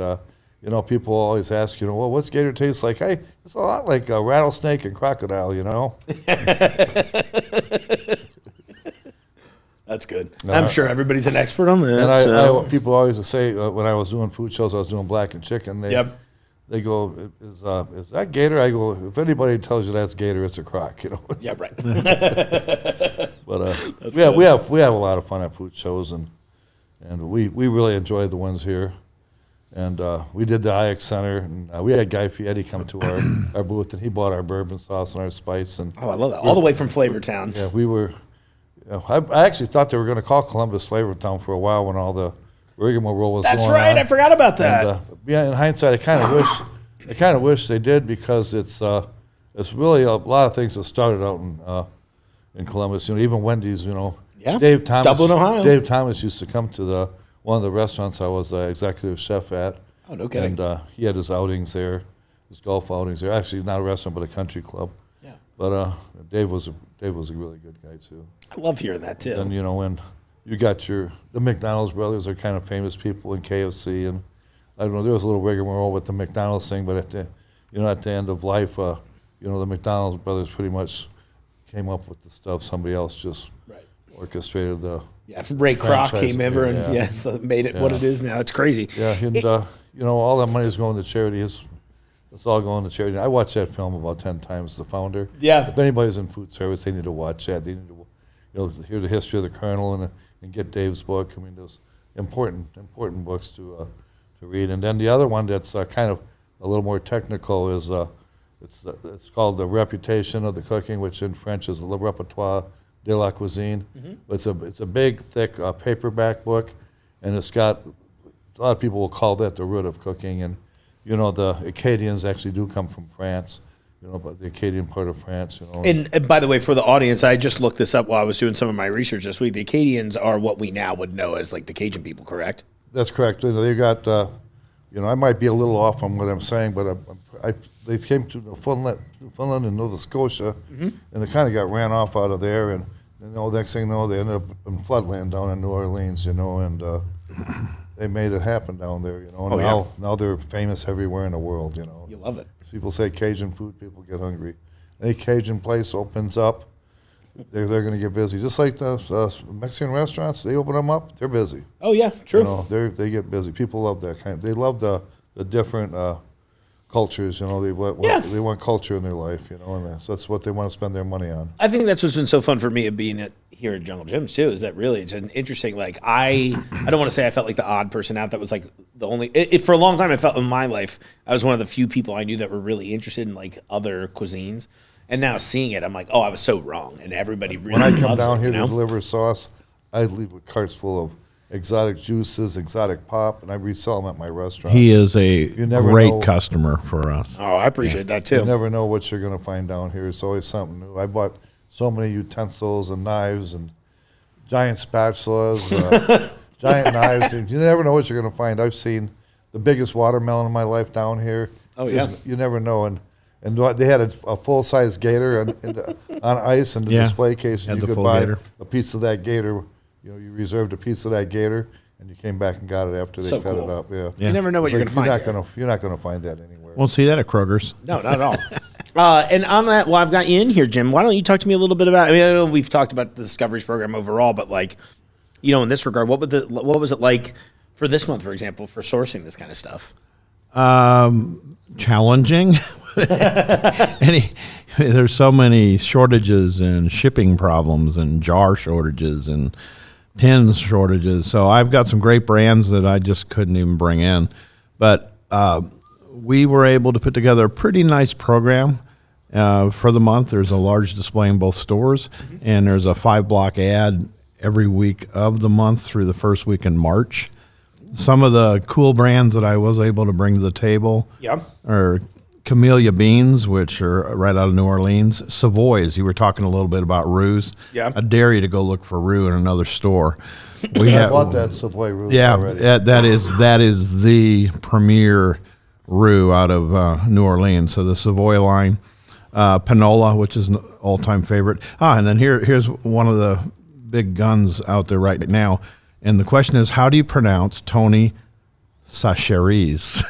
people always ask, well, what's gator taste like? Hey, it's a lot like a rattlesnake and crocodile, That's good. I'm sure everybody's an expert on that. And so. people always say when I was doing food shows, I was doing blackened chicken. They go, is that gator? I go, if anybody tells you that's gator, it's a crock, you know. Yeah, right. But we have a lot of fun at food shows, and we really enjoy the ones here. And we did the IX Center, and we had Guy Fieri come to our booth, and he bought our bourbon sauce and our spice. And I love that. All the way from Flavortown. Yeah, we were. I actually thought they were going to call Columbus Flavortown for a while when all the rigmarole was going on. That's right. I forgot about that. And, in hindsight, I kind of wish they did, because it's really a lot of things that started out in Columbus. You know, even Wendy's. You know, Dave Thomas. Dublin, Ohio. Dave Thomas used to come to one of the restaurants I was the executive chef at. Oh, no kidding. And he had his outings there, his golf outings there. Actually, not a restaurant, but a country club. Yeah. But Dave was a really good guy too. I love hearing that too. And when you got the McDonald's brothers are kind of famous people in KFC, and I don't know, there was a little rigmarole with the McDonald's thing, but at the end of life, the McDonald's brothers pretty much came up with the stuff. Somebody else just orchestrated the. Yeah, Ray Kroc came over and so made it what it is now. It's crazy. Yeah, and all that money is going to charity. It's all going to charity. I watched that film about 10 times. The Founder. Yeah. If anybody's in food service, they need to watch that. They need to, hear the history of the Colonel and get Dave's book. I mean, those important books to read. And then the other one that's kind of a little more technical is it's called The Reputation of the Cooking, which in French is Le Repertoire de la Cuisine. Mm-hmm. It's a big, thick paperback book, and it's got a lot of people will call that the root of cooking. And the Acadians actually do come from France. But the Acadian part of France. And by the way, for the audience, I just looked this up while I was doing some of my research this week. The Acadians are what we now would know as like the Cajun people, correct? That's correct. They got, I might be a little off on what I'm saying, but they came to Newfoundland and Nova Scotia, and they kind of got ran off out of there, and next thing you know, they ended up in floodland down in New Orleans, and they made it happen down there, and now they're famous everywhere in the world, You love it. People say Cajun food, people get hungry. Any Cajun place opens up, they're going to get busy. Just like the Mexican restaurants, they open them up, they're busy. Oh yeah, true. They get busy. People love that kind. They love the different cultures. They want culture in their life. And so that's what they want to spend their money on. I think that's what's been so fun for me of being here at Jungle Gyms too. Is that really it's an interesting. Like I don't want to say I felt like the odd person out. That was like the only. For a long time, I felt in my life I was one of the few people I knew that were really interested in like other cuisines. And now seeing it, I'm like, oh, I was so wrong. And everybody really when I come loves down it, here to deliver sauce, I leave with carts full of exotic juices, exotic pop, and I resell them at my restaurant. He is a great customer for us. Oh, I appreciate that too. You never know what you're going to find down here. It's always something new. I bought so many utensils and knives and giant spatulas, giant knives. You never know what you're going to find. I've seen the biggest watermelon in my life down here. Oh, yeah. You never know. And they had a full-size gator on ice in the display case, and you could buy a piece of that gator. You reserved a piece of that gator, and you came back and got it after they cut it up. Yeah. You never know what you're going to find. You're not going to find that anywhere. Won't see that at Kroger's. No, not at all. And on that, well, I've got you in here, Jim. Why don't you talk to me a little bit about? I mean, I know we've talked about the Discoveries program overall, but like, in this regard, what was it like for this month, for example, for sourcing this kind of stuff? Challenging. There's so many shortages and shipping problems and jar shortages and tin shortages. So I've got some great brands that I just couldn't even bring in. But we were able to put together a pretty nice program for the month. There's a large display in both stores, and there's a 5-block ad every week of the month through the first week in March. Some of the cool brands that I was able to bring to the table are Camellia Beans, which are right out of New Orleans. Savoys, you were talking a little bit about roux. Yeah. I dare you to go look for roux in another store. I bought that Savoy roux already. that is the premier roux out of New Orleans. So the Savoy line. Panola, which is an all-time favorite. And then here's one of the big guns out there right now. And the question is, how do you pronounce Tony Chachere's?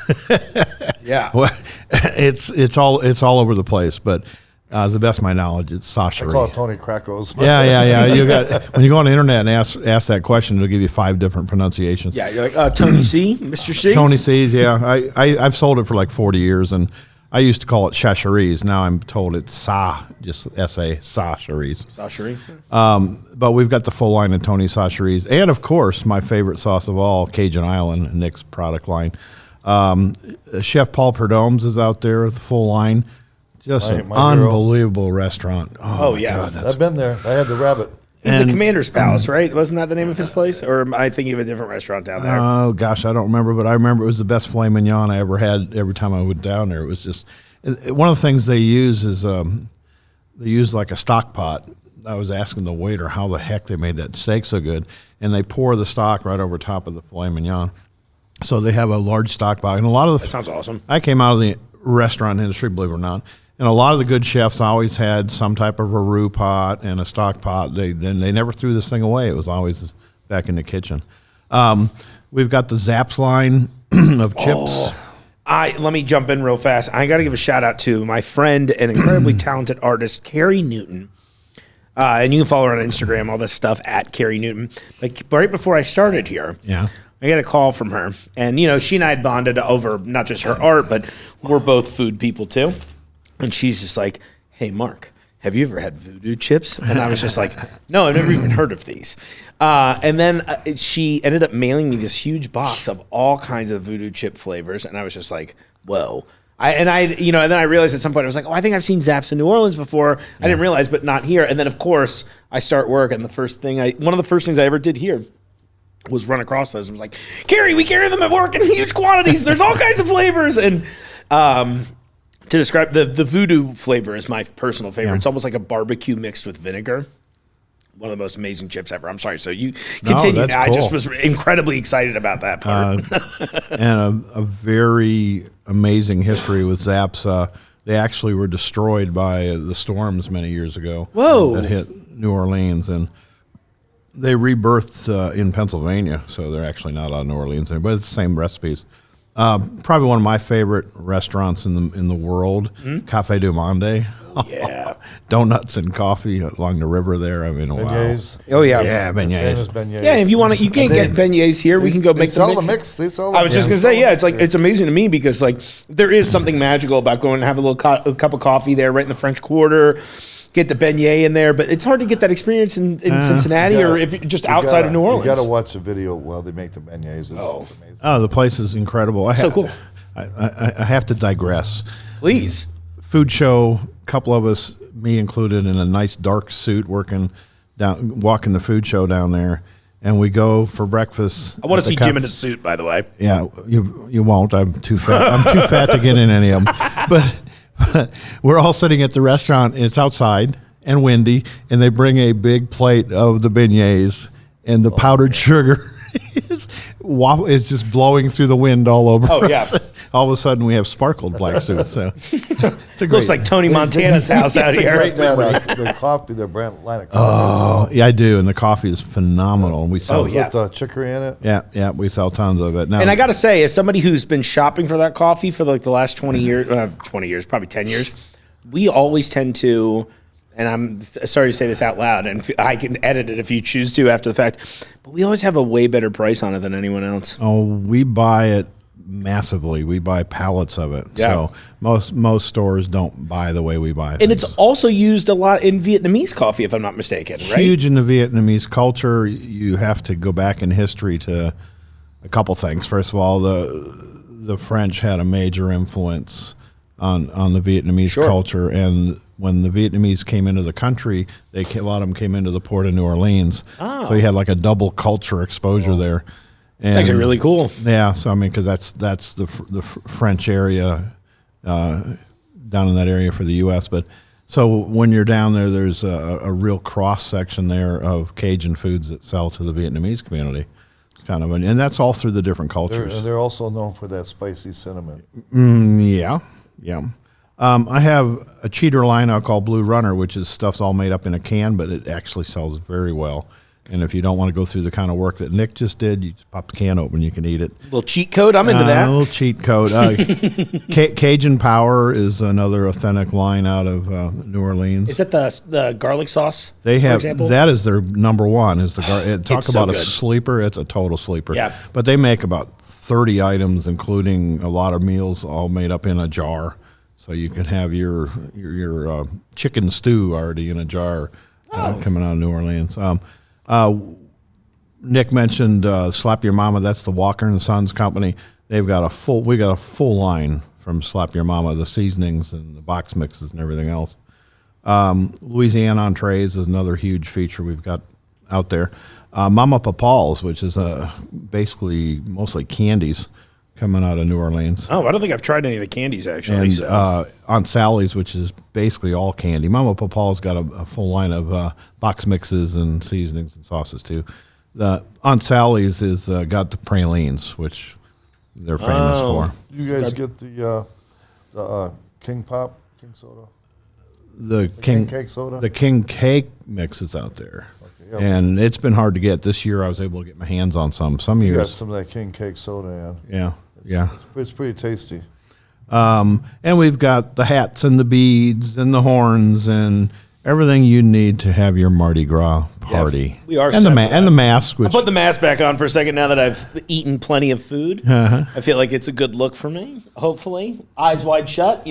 Yeah. Well, it's all over the place, but The best of my knowledge, it's I Sachery. call it Tony Krakos. Yeah. You got when you go on the internet and ask that question, it'll give you 5 different pronunciations. Yeah, you're like Tony C, Mr. C. Tony C's, yeah. I've sold it for like 40 years, and I used to call it Sacheries. Now I'm told it's just S-A, Sacheries. Sachery. But we've got the full line of Tony Sacheries, and of course, my favorite sauce of all, Cajun Island, Nick's product line. Chef Paul Perdome's is out there with the full line. Just an my hero. unbelievable restaurant. Oh, my yeah. God, that's I've been there. I had the rabbit. He's And- the Commander's Palace, right? Wasn't that the name of his place? Or am I thinking of a different restaurant down there? Oh gosh, I don't remember, but I remember it was the best filet mignon I ever had. Every time I went down there, it was just one of the things they use is they use like a stock pot. I was asking the waiter how the heck they made that steak so good, and they pour the stock right over top of the filet mignon. So they have a large stock pot, and a lot of the That sounds awesome. I came out of the restaurant industry, believe it or not, and a lot of the good chefs always had some type of a roux pot and a stock pot. They never threw this thing away. It was always back in the kitchen. We've got the Zapp's line of chips. Let me jump in real fast. I got to give a shout out to my friend and incredibly talented artist, Carrie Newton. And you can follow her on Instagram, all this stuff at Carrie Newton. Like right before I started here, Yeah. I got a call from her. And, she and I had bonded over not just her art, but we're both food people too. And she's just like, hey, Mark, have you ever had voodoo chips? And I was just like, no, I've never even heard of these. And then she ended up mailing me this huge box of all kinds of voodoo chip flavors. And I was just like, whoa. And then I realized at some point, I was like, I think I've seen Zapp's in New Orleans before. I didn't realize, but not here. And then, of course, I start work. And one of the first things I ever did here was run across those. I was like, Carrie, we carry them at work in huge quantities. There's all kinds of flavors. And to describe the voodoo flavor is my personal favorite. Yeah. It's almost like a barbecue mixed with vinegar. One of the most amazing chips ever. I'm sorry. So you continue. that's I just cool. was incredibly excited about that part. And a very amazing history with Zapp's. They actually were destroyed by the storms many years ago. Whoa. That hit New Orleans, and they rebirthed in Pennsylvania, so they're actually not out of New Orleans, but it's the same recipes. Probably one of my favorite restaurants in the world, Café du Monde. Yeah. Donuts and coffee along the river there. I mean, wow. Beignets. Oh, yeah. Yeah, Famous beignets. beignets. Yeah, if you want to, you can't get beignets here. We can go make They sell them the mix. They sell. I was just gonna say, yeah, it's amazing to me because there is something magical about going and have a little cup of coffee there, right in the French Quarter, get the beignet in there. But it's hard to get that experience in Cincinnati or if just outside of New Orleans. You got to watch the video while they make the beignets. It's amazing. Oh, the place is incredible. So cool. I have to digress. Please. Food show, couple of us, me included, in a nice dark suit, walking the food show down there, and we go for breakfast. I want to see Jim in a suit, by the way. Yeah, you won't. I'm too fat. I'm too fat to get in any of them. But we're all sitting at the restaurant. And it's outside and windy, and they bring a big plate of the beignets, and the powdered sugar is just blowing through the wind all over. Oh, yeah. us. All of a sudden, we have sparkled black suits. So it's a great, Looks like Tony Montana's house out here. Like that, the coffee, the brand line of coffee. Oh, yeah, I do, and the coffee is phenomenal. We sell, yeah. With chicory in it. yeah, we sell tons of it now. And I got to say, as somebody who's been shopping for that coffee for the last 20 years, probably 10 years, we always tend to, and I'm sorry to say this out loud, and I can edit it if you choose to after the fact, but we always have a way better price on it than anyone else. Oh, we buy it massively. We buy pallets of it. Yeah. So most stores don't buy the way we buy And things. it's also used a lot in Vietnamese coffee, if I'm not mistaken, right? Huge in the Vietnamese culture. You have to go back in history to a couple things. First of all, the French had a major influence on the Vietnamese culture, and when the Vietnamese came into the country, a lot of them came into the port of New Orleans. So you had like a double culture exposure there. It's actually really cool. Yeah, so I mean, because that's the French area down in that area for the U.S. But so when you're down there, there's a real cross section there of Cajun foods that sell to the Vietnamese community. It's kind of and that's all through the different cultures. They're also known for that spicy cinnamon. Yeah. I have a cheater line I'll call Blue Runner, which is stuff's all made up in a can, but it actually sells very well. And if you don't want to go through the kind of work that Nick just did, you just pop the can open, you can eat it. Little cheat code. I'm into that. A little cheat code. Cajun Power is another authentic line out of New Orleans. Is that the garlic sauce? They for have example? that is their number one. Is the talk It's so about a good. sleeper? It's a total sleeper. Yeah. But they make about 30 items, including a lot of meals, all made up in a jar. So you can have your chicken stew already in a jar coming out of New Orleans. Nick mentioned Slap Your Mama. That's the Walker and Sons company. We got a full line from Slap Your Mama, the seasonings and the box mixes and everything else. Louisiana entrees is another huge feature we've got out there. Mama Papal's, which is basically mostly candies coming out of New Orleans. Oh, I don't think I've tried any of the candies actually. And So. Aunt Sally's, which is basically all candy. Mama Papal's got a full line of box mixes and seasonings and sauces too. The Aunt Sally's is got the pralines, which they're famous for. You guys get the King Pop, King Soda? The King Cake soda? The King Cake mix is out there. yeah. And it's been hard to get. This year I was able to get my hands on some. Some You got years. some of that King Cake soda, Yeah. It's pretty tasty. And we've got the hats and the beads and the horns and everything you need to have your Mardi Gras party. we are and set for and the mask, I'll which put the mask back on for a second now that I've eaten plenty of food. I feel like it's a good look for me, hopefully. Eyes wide shut,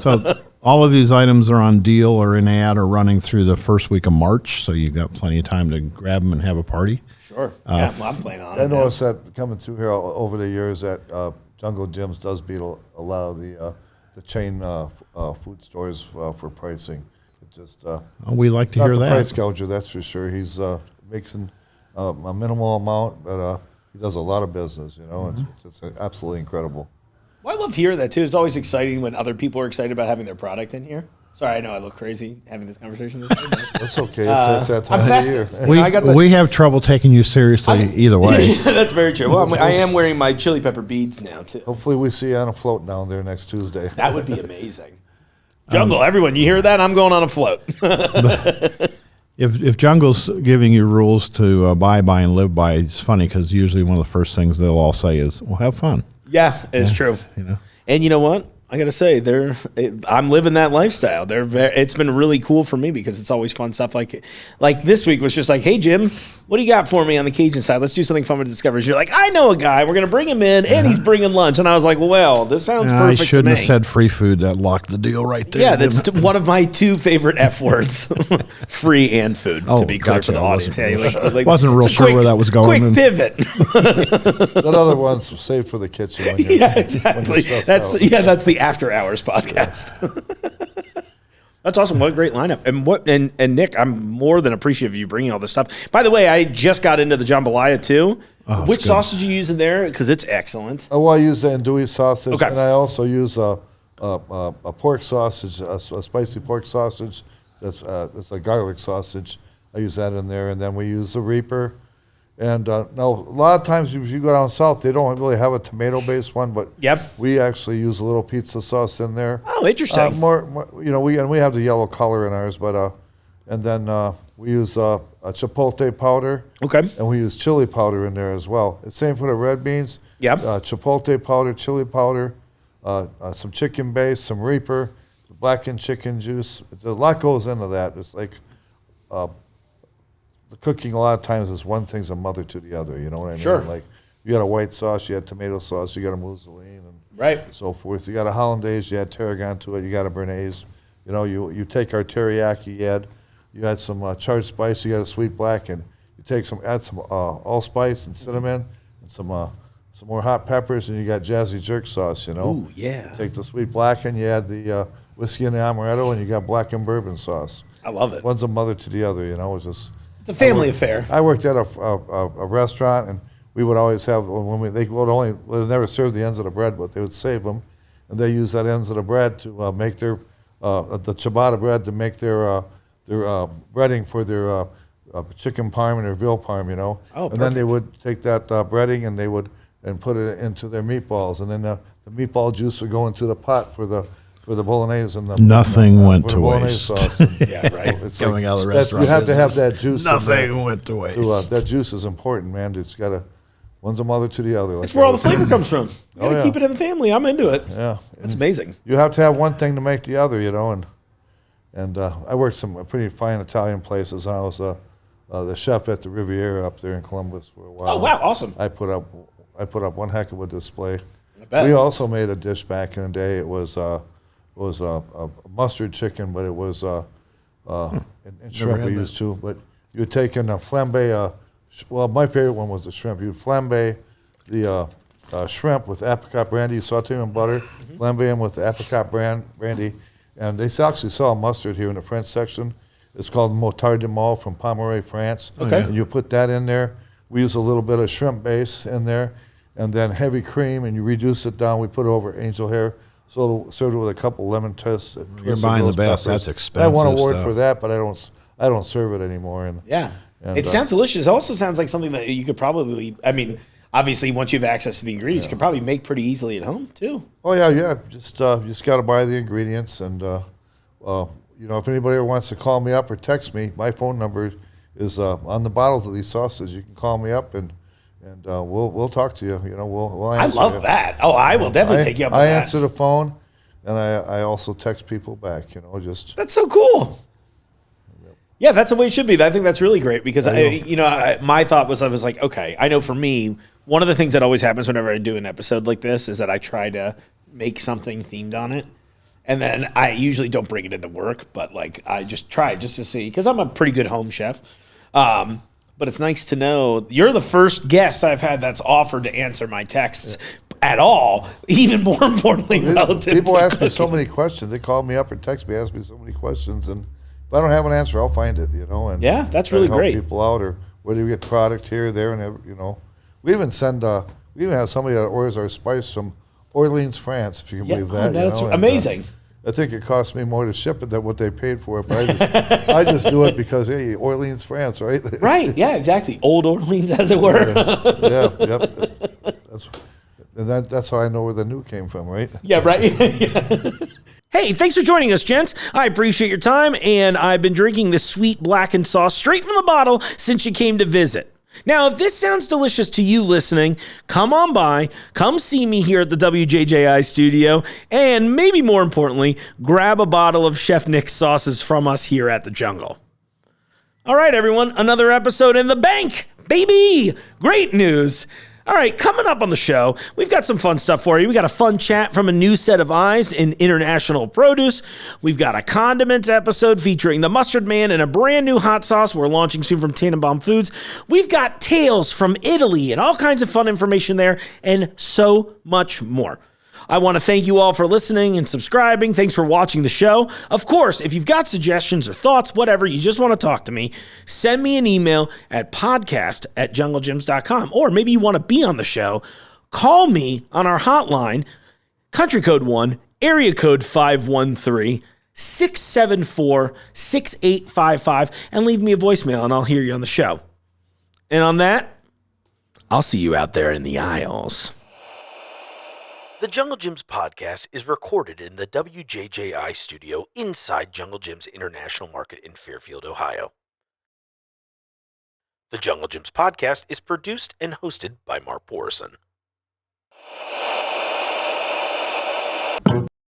so all of these items are on deal or in ad or running through the first week of March, so you've got plenty of time to grab them and have a party. Sure. Yeah, well, I'm planning on it. I noticed that coming through here over the years that Jungle Jim's does beat a lot of the chain food stores for pricing. It just We like to not hear the that. price gouger, that's for sure. He's making a minimal amount, but he does a lot of business. Mm-hmm. It's just absolutely incredible. Well, I love hearing that, too. It's always exciting when other people are excited about having their product in here. Sorry, I know I look crazy having this conversation. That's okay. It's that time I'm of festive. the year. I got the- We have trouble taking you seriously either way. That's very true. Well, I am wearing my chili pepper beads now, too. Hopefully we see you on a float down there next Tuesday. That would be amazing. Jungle, everyone, you hear that? I'm going on a float. If Jungle's giving you rules to abide by and live by, it's funny because usually one of the first things they'll all say is, "Well, have fun." Yeah, it's true. And you know what? I got to say, I'm living that lifestyle. It's been really cool for me because it's always fun stuff. Like this week was just like, hey, Jim, what do you got for me on the Cajun side? Let's do something fun with Discoveries. You're like, I know a guy. We're going to bring him in, and he's bringing lunch. And I was like, well, this sounds I perfect to shouldn't me. have said free food. That locked the deal right there. Yeah, that's one of my two favorite F words: free and food. Oh, to be clear for gotcha. the I audience, wasn't real it's a sure where that was going. Quick And- pivot. That other one's saved for the kitchen. When you're, Yeah, when exactly. you're stressed out. That's the After Hours podcast. That's awesome. What a great lineup. And Nick, I'm more than appreciative of you bringing all this stuff. By the way, I just got into the jambalaya too. Oh, Which it's good. sausage you use in there? Because it's excellent. Well, I use the andouille sausage, Okay. and I also use a pork sausage, a spicy pork sausage. It's a garlic sausage. I use that in there, and then we use the Reaper. And now, a lot of times, if you go down south, they don't really have a tomato-based one, but Yep. we actually use a little pizza sauce in there. Oh, interesting. More, we have the yellow color in ours, but and then we use a chipotle powder. Okay. And we use chili powder in there as well. It's same for the red beans. Yep. Chipotle powder, chili powder, some chicken base, some Reaper, blackened chicken juice. A lot goes into that. It's like the cooking a lot of times is one thing's a mother to the other. You know what I mean? Sure. Like you got a white sauce, you had tomato sauce, you got a mousseline, and Right. so forth. You got a hollandaise, you add tarragon to it. You got a béarnaise. You take our teriyaki, you add some charred spice, you got a sweet black, and you add some allspice and cinnamon and some more hot peppers, and you got jazzy jerk sauce. Ooh, yeah. Take the sweet black, and you add the whiskey and the amaretto, and you got black and bourbon sauce. I love it. One's a mother to the other. It's just. It's a family affair. I worked at a restaurant, and we would always have they would never serve the ends of the bread, but they would save them, and they use that ends of the bread to make their the ciabatta bread to make their breading for their chicken parm and their veal parm. Oh, and then they perfect. would take that breading and put it into their meatballs, and then the meatball juice would go into the pot for for the bolognese and the Nothing went for to the bolognese waste. sauce. And, Yeah, right. it's Coming out of the that- restaurant you have to have business, that juice. in there. Nothing went to waste. That juice is important, man. It's got to one's a mother to the other. Like It's where all the I was saying. flavor comes from. You gotta yeah. keep it in the family. I'm into it. Yeah, That's amazing. you have to have one thing to make the other, and I worked some pretty fine Italian places. I was the chef at the Riviera up there in Columbus for a while. Oh, wow. Awesome. I put up one heck of a display. I bet. We also made a dish back in the day. It was a mustard chicken, but it was and shrimp had we that. used too. But you would take in a flambe. Well, my favorite one was the shrimp. You would flambe the shrimp with apricot brandy. You saute them in butter, flambe them with the apricot brandy. And they actually sell mustard here in the French section. It's called motard de mole from Pomeré, France. Okay. And you put that in there. We use a little bit of shrimp base in there, and then heavy cream, and you reduce it down. We put it over angel hair, so served it with a couple lemon twists. You're buying the best. That's I expensive won an award stuff. for that, but I don't serve it anymore. And Yeah. And, It sounds delicious. It also sounds like something that you could probably, I mean, obviously, once you have access to the ingredients, you can probably make pretty easily at home, too. oh yeah. Just you just got to buy the ingredients, and if anybody ever wants to call me up or text me, my phone number is on the bottles of these sauces. You can call me up and we'll talk to you. We'll I answer love you. that. Oh, I will definitely take you up on I that. answer the phone, and I also text people back. Just That's so cool. Yeah, that's the way it should be. I think that's really great because my thought was I was like, okay, I know for me, one of the things that always happens whenever I do an episode like this is that I try to make something themed on it, and then I usually don't bring it into work, but like I just try just to see because I'm a pretty good home chef. But it's nice to know you're the first guest I've had that's offered to answer my texts at all. Even more importantly, relative people to ask me so cooking. many questions. They call me up or text me, ask me so many questions, and if I don't have an answer, I'll find it. And Yeah, that's try to really help great. people out, or whether we get product here, there, and we even send. We even have somebody that orders our spice from Orleans, France. If you can Yeah, believe that. that's and, amazing. I think it costs me more to ship it than what they paid for it, but I just do it because hey, Orleans, France, right? Right? Yeah, exactly. Old Orleans, as it were. Yeah, yep. That's how I know where the new came from, right? Yeah, right. Hey, thanks for joining us, gents. I appreciate your time, and I've been drinking this sweet blackened sauce straight from the bottle since you came to visit. Now, if this sounds delicious to you listening, come on by, come see me here at the WJJI studio, and maybe more importantly, grab a bottle of Chef Nick's sauces from us here at the Jungle. All right, everyone, another episode in the bank, baby! Great news! All right, coming up on the show, we've got some fun stuff for you. We got a fun chat from a new set of eyes in international produce. We've got a condiments episode featuring the Mustard Man and a brand new hot sauce we're launching soon from Tannenbaum Foods. We've got tales from Italy and all kinds of fun information there and so much more. I want to thank you all for listening and subscribing. Thanks for watching the show. Of course, if you've got suggestions or thoughts, whatever, you just want to talk to me, send me an email at podcast@junglegems.com. Or maybe you want to be on the show, call me on our hotline, country code 1, area code 513-674-6855, and leave me a voicemail and I'll hear you on the show. And on that, I'll see you out there in the aisles. The Jungle Gyms podcast is recorded in the WJJI studio inside Jungle Gyms International Market in Fairfield, Ohio. The Jungle Gyms podcast is produced and hosted by Mark Borison.